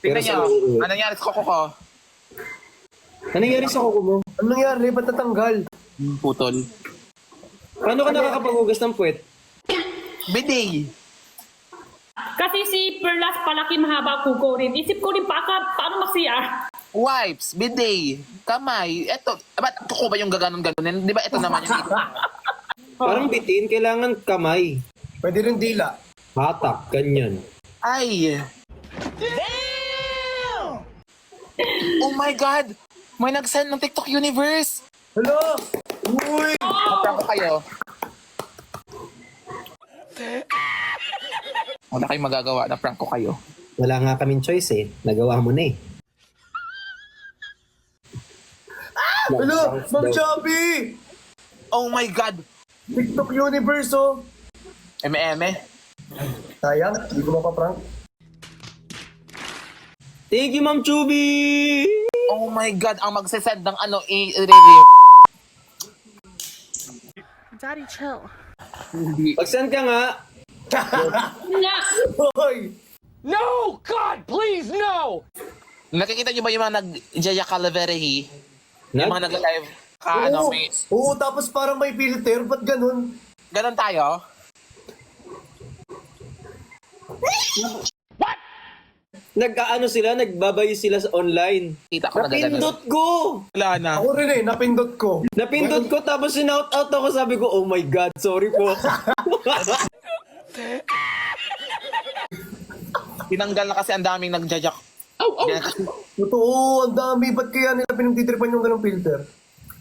Tingnan Pero nyo, sa- anong nangyari sa koko ko? Ano nangyari sa kuko mo? Ano nangyari? Ba't natanggal? Putol. Paano ka nakakapaghugas ng puwet? Bidet. Kasi si Perlas palaki mahaba kuko rin. Isip ko rin paano mag-CR? Wipes, bidet, kamay. Eto, ba't kuko ba yung gaganon-ganonin? Di ba ito naman yung ito? Parang bitin, kailangan kamay. Pwede rin dila. Hatak, ganyan. Ay. Oh my God! May nag-send ng TikTok Universe! Hello! Uy! Prank ko kayo. Wala kayong magagawa na prank ko kayo. Wala nga kaming choice eh. Nagawa mo na eh. Hello! Mang Chubby! Oh my God! TikTok Universe, oh! Eme-eme. Sayang, hindi ko mapaprank. Thank you, Ma'am Chubby! Oh my God! Ang magsasend ng ano, i-review. Daddy, chill. Pag-send ka nga. Nga. Hoy! No! God, please, no! Nakikita niyo ba yung mga nag-Jaya Calaverehi? Yung mga nag-live ano, may... Oo, tapos parang may filter. Ba't ganun? Ganon tayo? Nag-ano sila, nagbabayo sila sa online. Kita ko na gaganon. Napindot ko! Wala na. Ako rin eh, napindot ko. Napindot ko tapos sinout out ako. Sabi ko, oh my God, sorry po. Tinanggal na kasi ang daming nag-jajak. Yan kasi, Totoo, ang dami. Ba't kaya nila pinagtitripan yung ganung filter?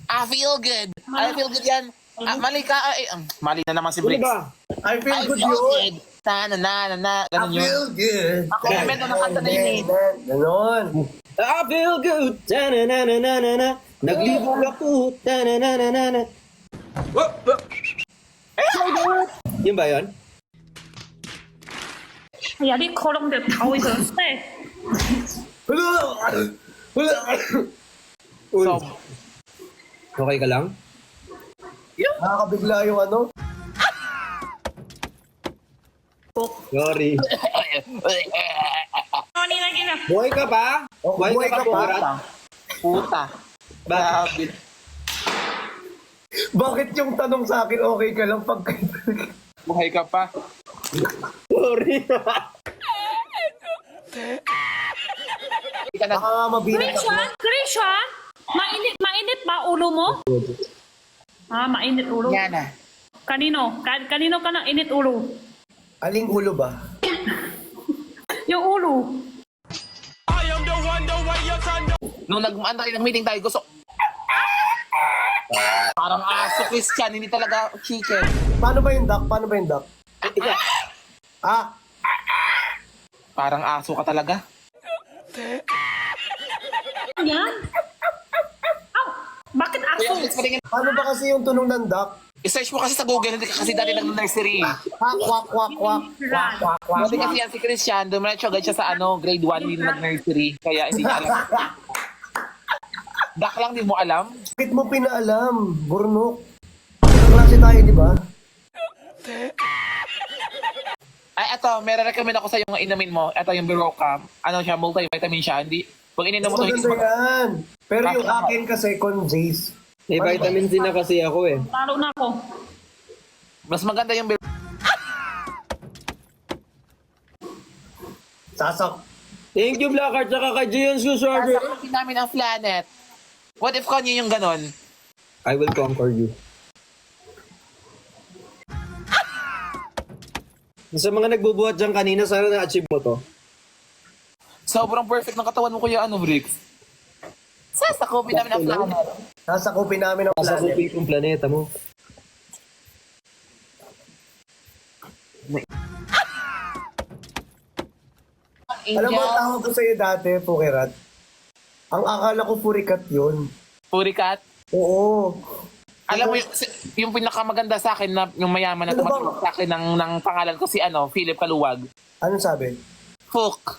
I feel good. I feel good yan. Mali ka. Mali na naman si Ano Briggs. ba? I feel I good feel yun. good. Na. I Ganun yun. feel good. Ako, may na kanta na yun eh. Ganon. I feel good. Ta-na-na-na-na-na. Naglibog ako. Ta-na-na-na-na. Yun ba yun? 有啲 kolong de tao ito. Hello! Hello! Uy, So, okay ka lang? Nakakabigla yung ano. Sorry. Ano na? Buhay ka pa? Buhay ka pa. Borat? puta. Grabe. Bakit yung tanong sa akin, okay ka lang pag... Buhay ka pa. Sorry. Hindi ka na. Baka nga mabilang ako. Christian? Mainit ba ulo mo? Mainit ulo. Yan na. Kanino? Kanino ka ng init ulo? Aling ulo ba? Yung ulo. Nung nag-meeting tayo, gusto... Parang aso, Christian. Hindi talaga chicken. Paano ba yung duck? Paano ba yung duck? Ah, Parang aso ka talaga. Yan? Bakit Kuya, aso? please patingin. paano ba kasi yung tunog ng duck? I-search mo kasi sa Google. Hindi ka kasi dati nag-nursery. Quack, quack, quack, quack. Quack, quack, quack. Kasi kasi yan si Christian. Dumiretso agad siya sa grade 1. Hindi na nag-nursery. Kaya hindi niya alam. Dak lang, di mo alam. Bakit mo pinaalam? Burnok. Ang klase tayo, di ba? Ay, eto, may recommend ako sa yung inumin mo. Eto yung Berocam. Ano siya, multivitamin siya. Hindi, pag ininom mo to, Maganda yan. Pero yung akin kasi, Conjace. May vitamin C na kasi ako eh. Talo na ako. mas maganda yung Sasak. Thank you, Blackheart, tsaka kay Gion Susorbe. Sasakutin namin ang planet. What if kanya yung ganon? I will conquer you. Sa mga nagbubuhat dyan kanina, sana na-achieve mo to. Sobrang perfect ng katawan mo, Kuya Briggs. Sasakupin namin ang planet. Sasakupin namin ang planet. Sasakupin yung planeta mo. Alam mo, ang tawag ko sa'yo dati, Pukirat. Ang akala ko purikat yun. Purikat. Oo. Alam mo, yung pinakamaganda sa akin na yung mayaman na Ano ba? tumatawag sa akin ng pangalan ko si Philip Kaluwag. Anong sabi? Fuk.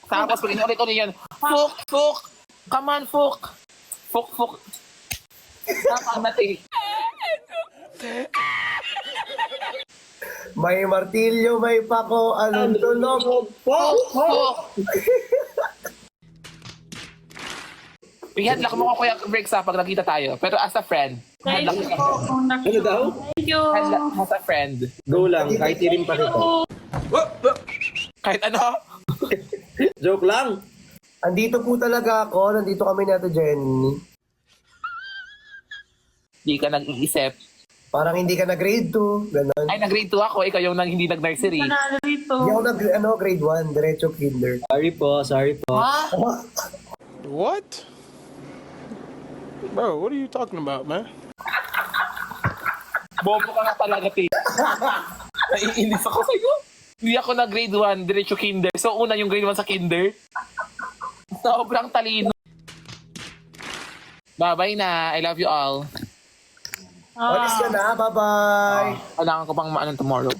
Tapos pag inulit-ulit yun, Fuk. Come on, Fuk. Fuk. Nakamati. May martilyo, may pako, anong tunog? Fuk. I-headlock mo ko Kuya Briggs pag nakita tayo. Pero as a friend. Thank Headlock you kita. po. kung nak- Ano daw? Thank you. Headlock as a friend. Go lang, kahit tirim pa kita. Kahit ano? Joke lang. Andito po talaga ako. Nandito kami ni Ate Jenny. Hindi ka nag-iisip. Parang hindi ka na grade 2. Ganon. Ay, nag-grade 2 ako. Ikaw yung hindi nag-nursery. Panalo rito. Hindi ako grade 1. Diretso kinder. Sorry po. Ha? What? Bro, what are you talking about, man? Bobo ka nga talaga, T. Naiinis ako sa'yo. Hindi ako nag-grade 1, diretso kinder. So, una yung grade 1 sa kinder. Sobrang talino. Bye-bye na. I love you all. Alis ka na. Bye-bye. Kailangan ko pang maanon tomorrow.